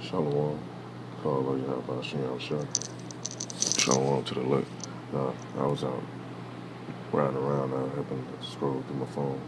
Shalom. Call like you have Shalom Shah. Shalom to the left. I was out riding around. I happened to scroll through my phone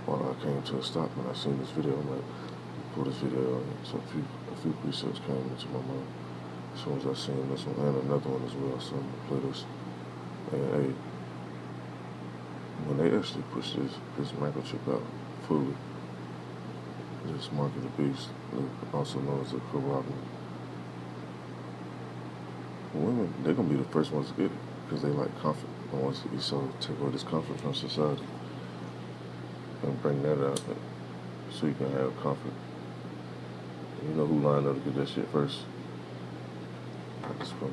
while I came to a stop and I seen this video. I'm like, pull this video and so a few precepts came into my mind. As soon as I seen this one and another one as well, so I'm gonna play this. And hey, when they actually push this microchip out fully, this mark of the beast, also known as a corrupt, women, they're gonna be the first ones to get it because they like comfort. They want to be so take away this comfort from society and bring that out so you can have comfort. You know who lined up to get that shit first? I just go.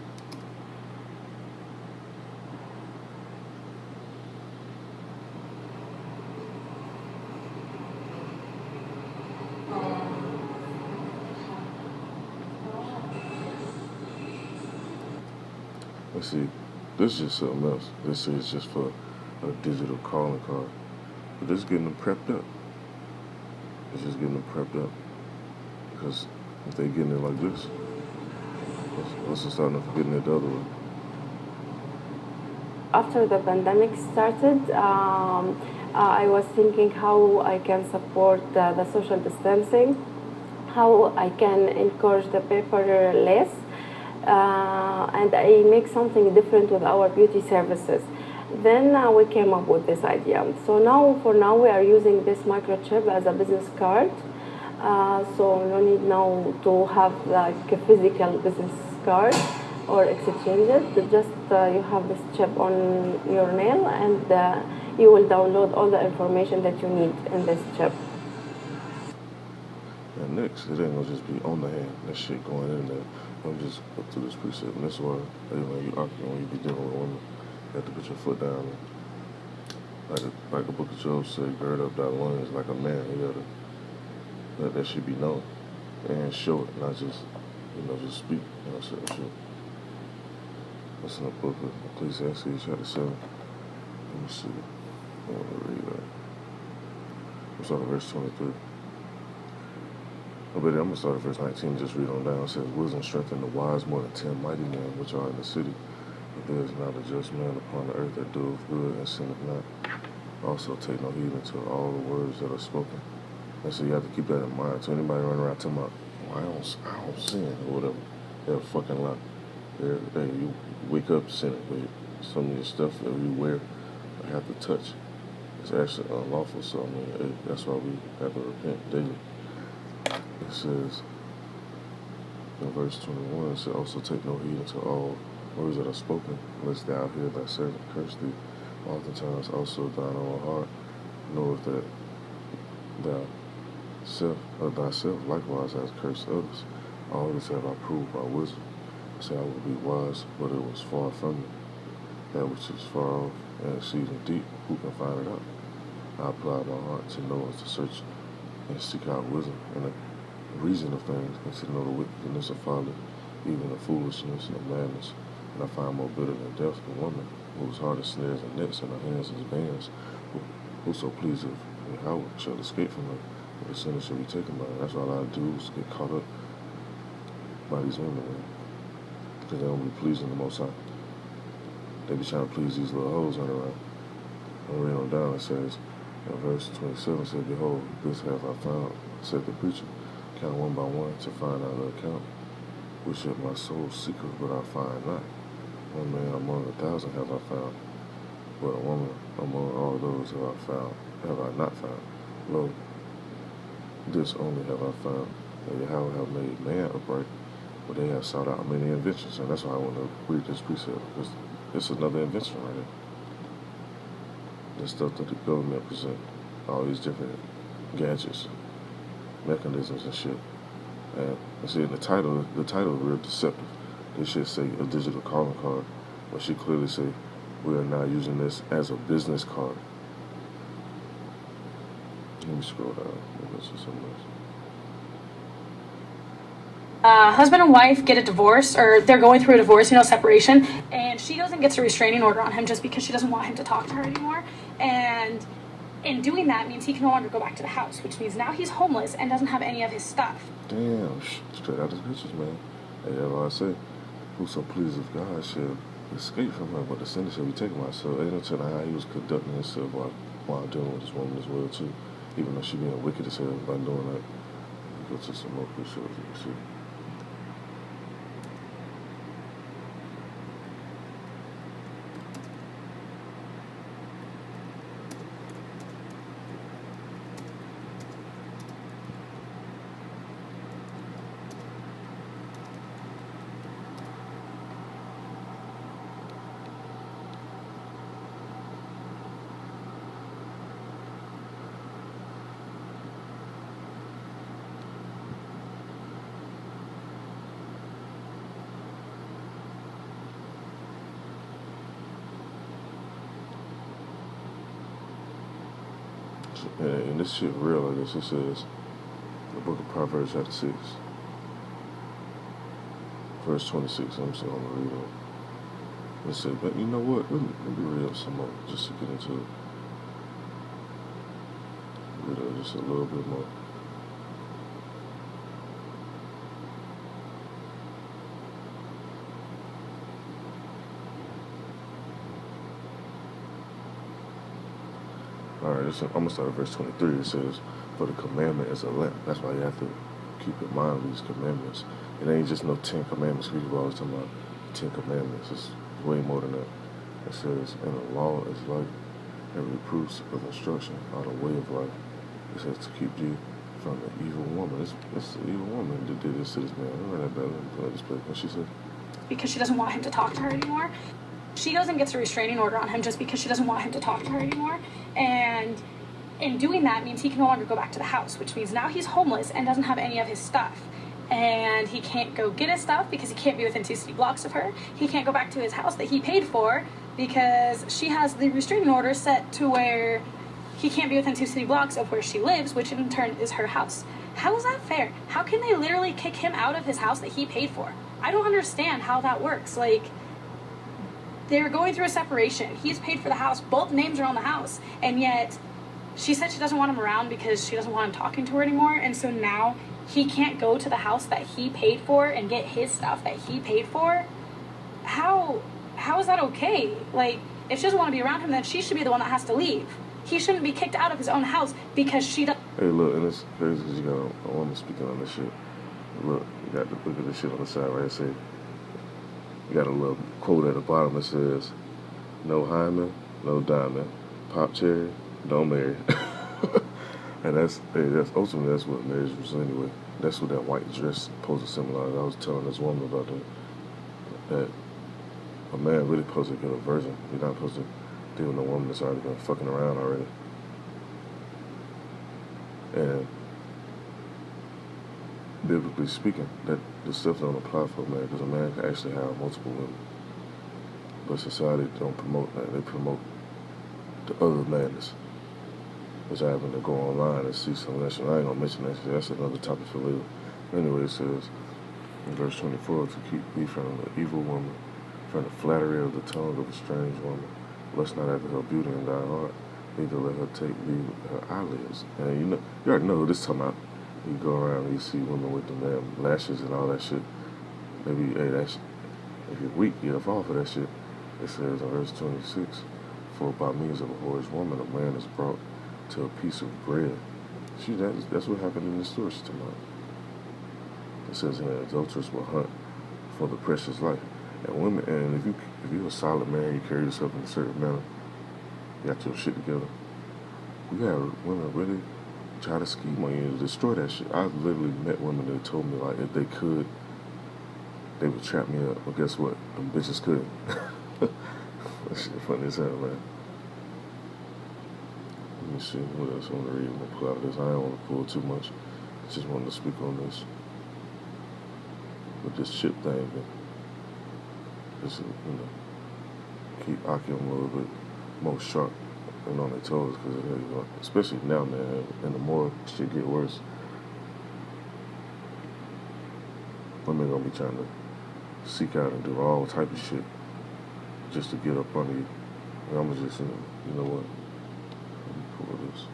Let's see, this is just something else. This is just for a digital calling card. But this is getting them prepped up. It's just getting them prepped up. Because if they getting it like this, what's starting to getting it the other way? After the pandemic started, I was thinking how I can support the social distancing, how I can encourage the paperless, and I make something different with our beauty services. Then we came up with this idea. So now, for now, we are using this microchip as a business card. So no need now to have like a physical business card or exchange it. Just you have this chip on your nail, and you will download all the information that you need in this chip. And next, it ain't gonna just be on the hand. That shit going in there. I'm just up to this precept, and that's why when you be dealing with women, you have to put your foot down. And like the Book of Job said, gird up thy loins like a man. You gotta let that shit be known and show it, not just just speak. You know, certain shit. That's in the book of Ecclesiastes, chapter 7. Let me see. I want to read that. I'm starting at verse 23. But I'm going to start at verse 19, just read on down. It says, wisdom strengthened the wise more than 10 mighty men which are in the city. But there is not a just man upon the earth that doeth good and sinneth not. Also take no heed unto all the words that are spoken. And so you have to keep that in mind. So anybody running around talking about, well, I don't sin or whatever, they're a fucking lie. You wake up sinning, but some of your stuff that you wear or have to touch is actually unlawful. So that's why we have to repent daily. It says in verse 21, it says, also take no heed unto all words that are spoken, lest thou hear thy servant curse thee. Oftentimes also thine own heart knoweth that thyself likewise has cursed others. All this have I proved by wisdom. I say I would be wise, but it was far from me. That which is far off and exceeding deep, who can find it out? I applied my heart to know and to search and seek out wisdom and the reason of things, and to know the wickedness of folly, even the foolishness and madness. And I find more bitter than death the woman, whose heart is snares and nets, and her hands is bands. Whoso pleaseth Yahweh shall escape from her, but the sinner shall be taken by her. That's why a lot of dudes get caught up by these women, man, because they don't be pleasing the Most High. They be trying to please these little hoes running around. And read on down, it says, in verse 27, said, behold, this have I found, said the preacher, count one by one to find out the account, which of my soul seeketh, but I find not. One man among 1,000 have I found, but a woman among all those have I not found. Lo, this only have I found, that Yahweh have made man upright, but they have sought out many inventions. And that's why I want to read this precept, because it's another invention right here. The stuff that the government present, all these different gadgets, mechanisms and shit. And I see in the title is real deceptive. They should say a digital calling card, but she clearly say we are now using this as a business card. Let me scroll down. Maybe this is something else. Husband and wife get a divorce, or they're going through a divorce, separation, and she goes and gets a restraining order on him just because she doesn't want him to talk to her anymore. And And doing that means he can no longer go back to the house, which means now he's homeless and doesn't have any of his stuff. Damn, straight out the pictures, man. Hey, that's what I say. Whoso pleases of God shall escape from her, but the sinner shall be taken by. So ain't no telling how he was conducting himself while dealing with this woman as well too. Even though she being wicked as hell by doing that. Go to some more pictures, you can see. And this shit real, I guess. It says, the book of Proverbs chapter 6, verse 26. I'm still going to read it. It says, but you know what? Let me read up some more just to get into it. Read up just a little bit more. Alright, I'm going to start at verse 23. It says, for the commandment is a lamp. That's why you have to keep in mind these commandments. It ain't just no 10 commandments. People always talking about 10 commandments. It's way more than that. It says, and the law is light, and reproofs of instruction are the way of life. It says to keep you from the evil woman. It's the evil woman that did this to this man. I read that better than this place. What she said? Because she doesn't want him to talk to her anymore. She goes and gets a restraining order on him just because she doesn't want him to talk to her anymore. And in doing that means he can no longer go back to the house, which means now he's homeless and doesn't have any of his stuff. And he can't go get his stuff because he can't be within 2 city blocks of her. He can't go back to his house that he paid for because she has the restraining order set to where he can't be within 2 city blocks of where she lives, which in turn is her house. How is that fair? How can they literally kick him out of his house that he paid for? I don't understand how that works. Like, they're going through a separation. He's paid for the house. Both names are on the house. And yet, she said she doesn't want him around because she doesn't want him talking to her anymore. And so now he can't go to the house that he paid for and get his stuff that he paid for. How is that okay? Like, if she doesn't want to be around him, then she should be the one that has to leave. He shouldn't be kicked out of his own house because she doesn't. Hey, look, and it's crazy because you got a woman speaking on this shit. Look, you got the look at this shit on the side right here. You got a little quote at the bottom that says, no hymen, no diamond, pop cherry, don't marry. And that's ultimately that's what marriage was anyway. That's what that white dress supposed to symbolize. I was telling this woman about that a man really supposed to get a virgin. You're not supposed to deal with a woman that's already been fucking around already. And biblically speaking, that the stuff don't apply for a man because a man can actually have multiple women. But society don't promote that. They promote the other madness. Which I happen to go online and see some of that shit. I ain't gonna mention that shit. That's another topic for later. Anyway, it says in verse 24, to keep thee from the evil woman, from the flattery of the tongue of a strange woman. Lust not after her beauty in thy heart, neither let her take thee with her eyelids. And you already know who this talking about. You go around and you see women with them damn lashes and all that shit. Maybe, hey, that's, if you're weak, get off of that shit. It says in verse 26, for by means of a whorish woman, a man is brought to a piece of bread. See, that's what happened in the story she's talking about. It says an adulteress will hunt for the precious life. And women, and if you're a solid man, you carry yourself in a certain manner, you got your shit together. You have women really try to scheme on you to destroy that shit. I've literally met women that told me like if they could, they would trap me up. But guess what? Them bitches couldn't. That shit funny as hell, man. Let me see what else I want to read. I'm gonna pull out of this. I don't want to pull too much. I just wanted to speak on this. With this chip thing, just keep Akim a little bit more sharp and on their toes, because especially now, man, and the more shit get worse, women gonna be trying to seek out and do all type of shit just to get up under you. And I'm just, you know what? Let me pull this. Wars.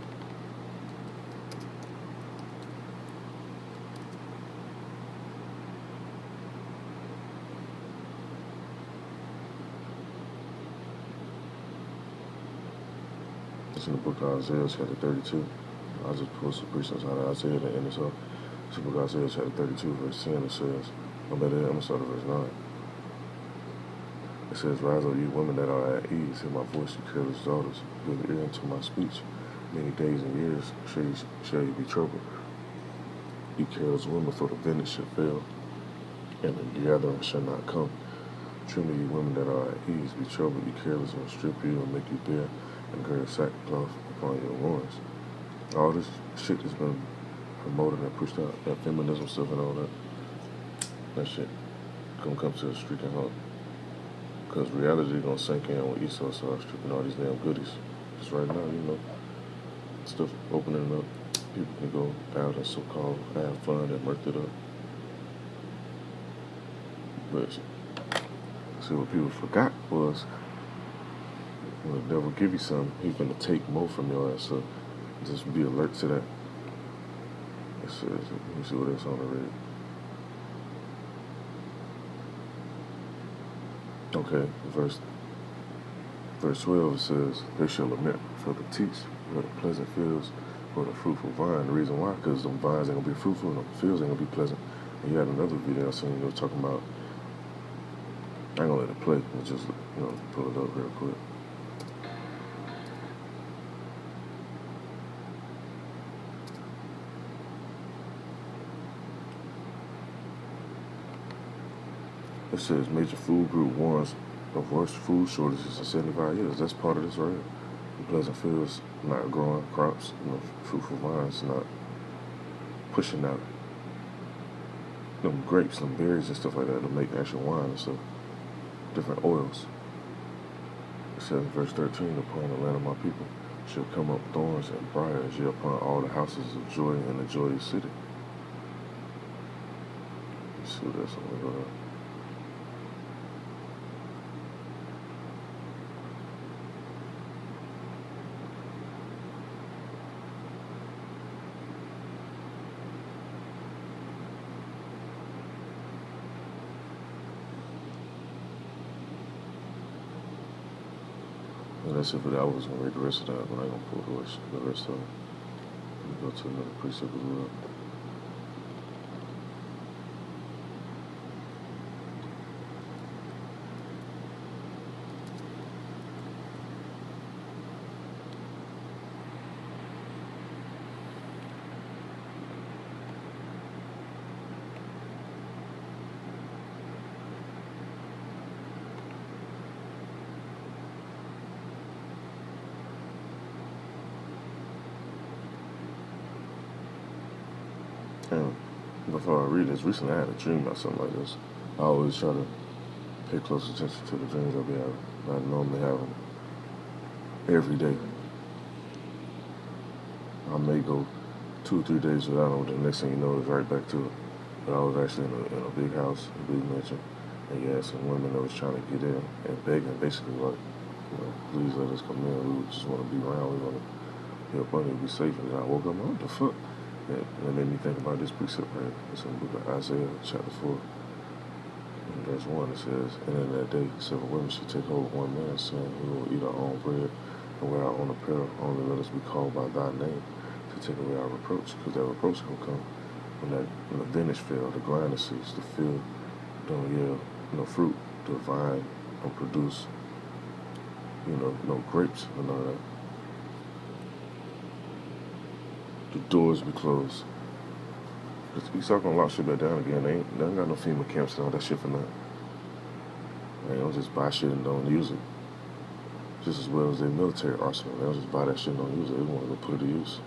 It's in the book of Isaiah, chapter 32. I just pulled some precepts out of Isaiah to end this up. It's the book of Isaiah, chapter 32, verse 10. It says, I'm going to start at verse 9. It says, Rise up, you women that are at ease. Hear my voice, you careless daughters. Give ear unto my speech. Many days and years shall you be troubled. You careless women, for the vintage shall fail, and the gathering shall not come. Tremble, you women that are at ease. Be troubled, you careless, and strip you and make you bare, and gird sackcloth upon your loins. All this shit has been promoted and pushed out. That feminism stuff and all that. That shit gonna come to a streaking halt. Because reality gonna sink in when Esau starts stripping all these damn goodies. Just right now, stuff opening up. People can go out and so-called have fun and murk it up. But see, what people forgot was when the devil give you something, he's gonna take more from your ass. So just be alert to that. It says, let me see what else on the read. Okay, verse 12, it says, they shall lament for the teats, for the pleasant fields, for the fruitful vine. The reason why, because them vines ain't gonna be fruitful and the fields ain't gonna be pleasant. And you had another video I seen, they were talking about, I ain't gonna let it play, but just, pull it up real quick. It says major food group warns of worst food shortages in 75 years. That's part of this right here. The pleasant fields not growing crops, fruitful vines not pushing out them grapes, them berries and stuff like that to make actual wine and stuff. Different oils. It says in verse 13, upon the land of my people shall come up thorns and briars, yea, upon all the houses of joy in the joyous city. Let's see what that's on. And that's it for that. I was gonna read the rest of that, but I ain't gonna pull the rest of it. Let me go to another precept as well. And before I read this, recently I had a dream about something like this. I always try to pay close attention to the dreams I be having. I normally have them every day. I may go 2 or 3 days without them, but the next thing you know, it's right back to it. But I was actually in a big house, a big mansion, and you had some women that was trying to get in and begging, basically like, please let us come in. We just want to be around. We want to help money, be safe. And then I woke up, what the fuck? And it made me think about this precept right here. It's in the book of Isaiah, chapter 4. In verse 1, it says, and in that day, several women shall take hold of one man, saying, we will eat our own bread and wear our own apparel. Only let us be called by thy name to take away our reproach. Because that reproach will come when the vintage fail, the grinder cease, the field don't yield no fruit, the vine don't produce, no grapes and none of that. The doors be closed. Esau gonna lock shit back down again. They ain't got no FEMA camps and all that shit for nothing. They don't just buy shit and don't use it. Just as well as their military arsenal. They don't just buy that shit and don't use it. They want to go put it to use.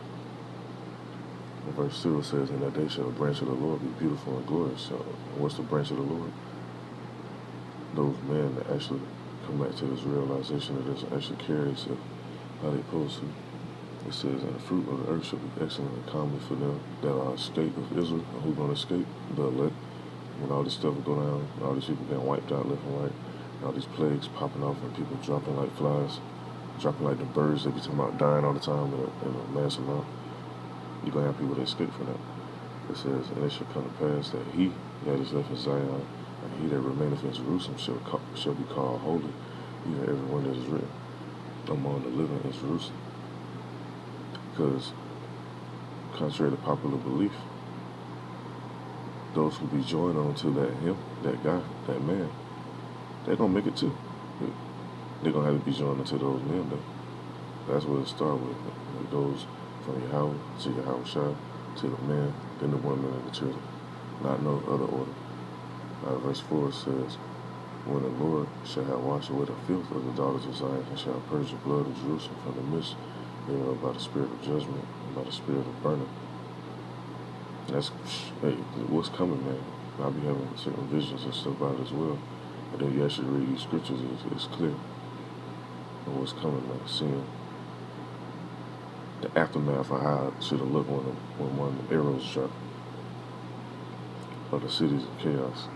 In verse 2 it says, in that day shall the branch of the Lord be beautiful and glorious. So what's the branch of the Lord? Those men that actually come back to this realization that this actually carries it how they supposed to. It says, and the fruit of the earth shall be excellent and comely for them that are escaped of Israel. And who's going to escape? The elect. When all this stuff will go down, all these people getting wiped out left and right, and all these plagues popping off and people dropping like flies, dropping like the birds. They be talking about dying all the time in a mass amount. You're going to have people that escape from that. It says, and it shall come to pass that he that is left in Zion, and he that remaineth in Jerusalem shall be called holy, even everyone that is written among the living in Jerusalem. Because, contrary to popular belief, those who be joined on to that guy, that man, they're going to make it too. They're going to have to be joined into those men, though. That's what it starts with. It goes from Yahweh to Yahweh Shai to the men, then the women and the children. Not no other order. Verse 4 says, when the Lord shall have washed away the filth of the daughters of Zion, and shall purge the blood of Jerusalem from the midst thereof by the spirit of judgment and by the spirit of burning. That's, hey, what's coming, man. I'll be having certain visions and stuff about it as well. And then you actually read these scriptures, it's clear of what's coming, man. Seeing the aftermath of how it should have looked when one of the arrows dropped. Or the cities in chaos.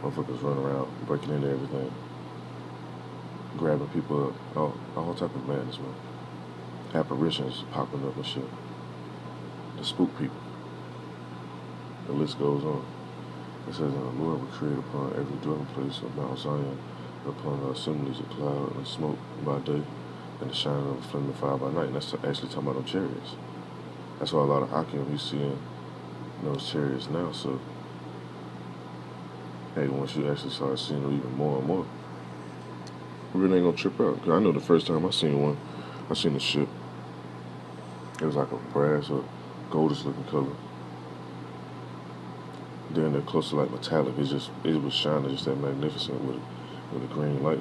Motherfuckers running around, breaking into everything, grabbing people up, all type of madness, man. Apparitions popping up and shit. To spook people. The list goes on. It says, and the Lord will create upon every dwelling place of Mount Zion, upon the assemblies of cloud and smoke by day, and the shining of a flaming fire by night. And that's actually talking about them chariots. That's why a lot of Akim you see in those chariots now. So, hey, once you actually start seeing them even more and more, you really ain't gonna trip out. Cause I know the first time I seen one, I seen a ship. It was like a brass or goldish looking color. Then they're close to like metallic. It was shining just that magnificent with a green light.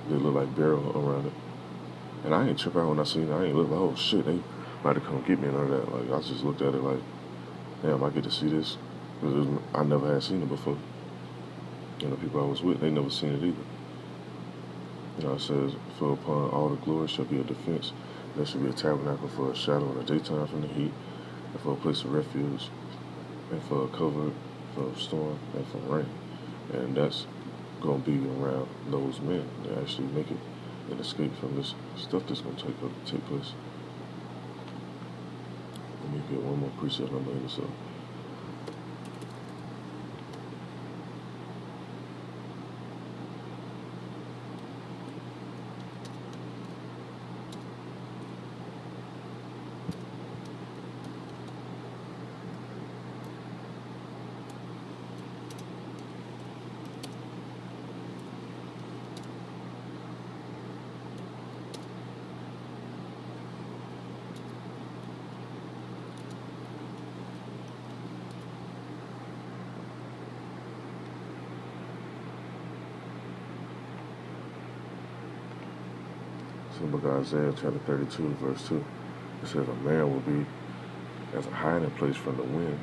They look like barrel around it. And I ain't trip out when I seen it. I ain't look like, oh shit, they might have come get me and all that. Like, I just looked at it like, damn, I get to see this. I never had seen it before. And the people I was with, they never seen it either. You know, it says, for upon all the glory shall be a defense. There shall be a tabernacle for a shadow in the daytime from the heat, and for a place of refuge, and for a cover from storm and from rain. And that's going to be around those men that actually make it and escape from this stuff that's going to take place. Let me get one more precept and I'm going to end this up. So book of Isaiah chapter 32 verse 2. It says a man will be as a hiding place from the wind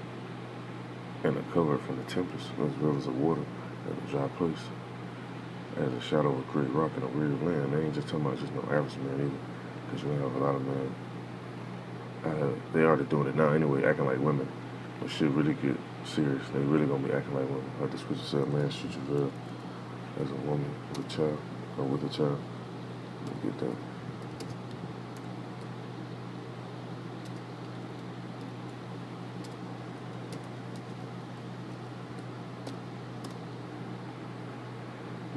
and a cover from the tempest, as rivers of water and a dry place, as a shadow of a great rock in a weary land. They ain't just talking about just no average man either, because you have a lot of men. They already doing it now anyway, acting like women. But shit really get serious. They really gonna be acting like women. Like the scripture said, man, shoot your veil as a woman with a child or with a child. You get that.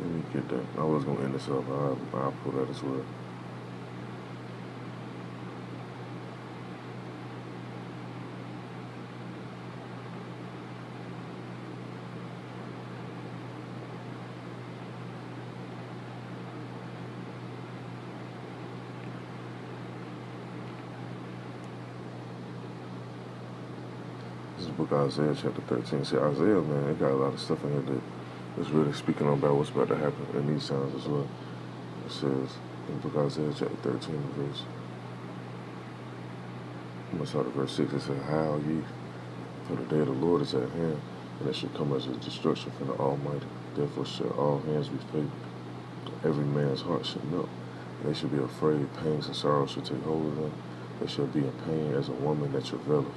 Let me get that. I was gonna end this up. I'll pull that as well. This is the book of Isaiah chapter 13. See, Isaiah, man, it got a lot of stuff in here that's really speaking about what's about to happen in these times as well. It says in the book of Isaiah chapter 13 verse, I'm going to start at verse 6. It says, Howl ye, for the day of the Lord is at hand, and it shall come as a destruction from the Almighty. Therefore shall all hands be faint, every man's heart shall melt, and they shall be afraid, pangs and sorrows shall take hold of them. They shall be in pain as a woman that travaileth.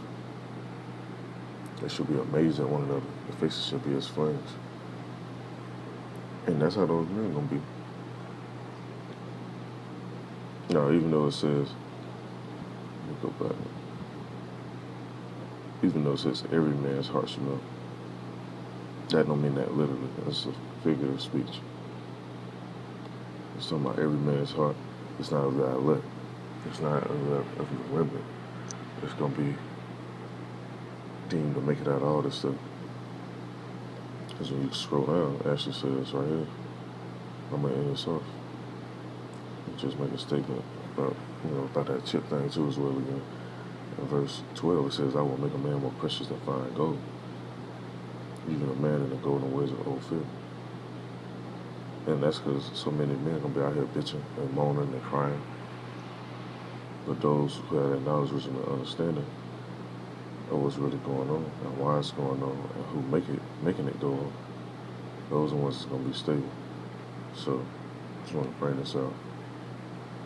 They shall be amazed at one another. Their faces shall be as flames. And that's how those men are going to be. No, even though it says, let me go back. Even though it says every man's heart should know, that don't mean that literally. That's a figure of speech. It's talking about every man's heart. It's not of the elect. It's not of the remnant. It's gonna be deemed to make it out of all this stuff. Because when you scroll down, it actually says right here, I'm gonna end this off. Just make a statement about that chip thing too as well again. In verse 12 it says, I will make a man more precious than fine gold, even a man in the golden ways of Ophir. And that's because so many men gonna be out here bitching and moaning and crying. But those who have that knowledge, wisdom, and understanding of what's really going on and why it's going on and who making it go on, those are the ones that's gonna be stable. So just want to bring this out.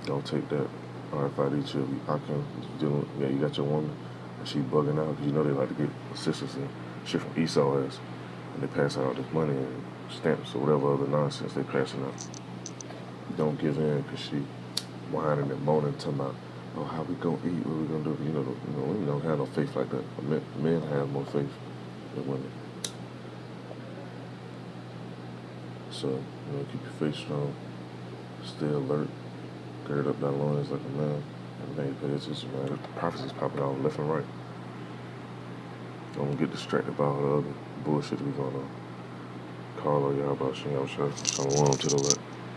Don't take that RFID chip. You got your woman and she bugging out because you know they like to get assistance and shit from Esau ass, and they pass out all this money and stamps or whatever other nonsense they passing out. Don't give in because she whining and moaning, talking about, oh, how we gonna eat? What we gonna do? Women don't have no faith like that. Men have more faith than women. So keep your faith strong, stay alert, gird up thy loins like a man, and man, pay attention, man. The prophecies popping out left and right. Don't get distracted by all the other bullshit that be going on. Call on y'all about Shalom to the left.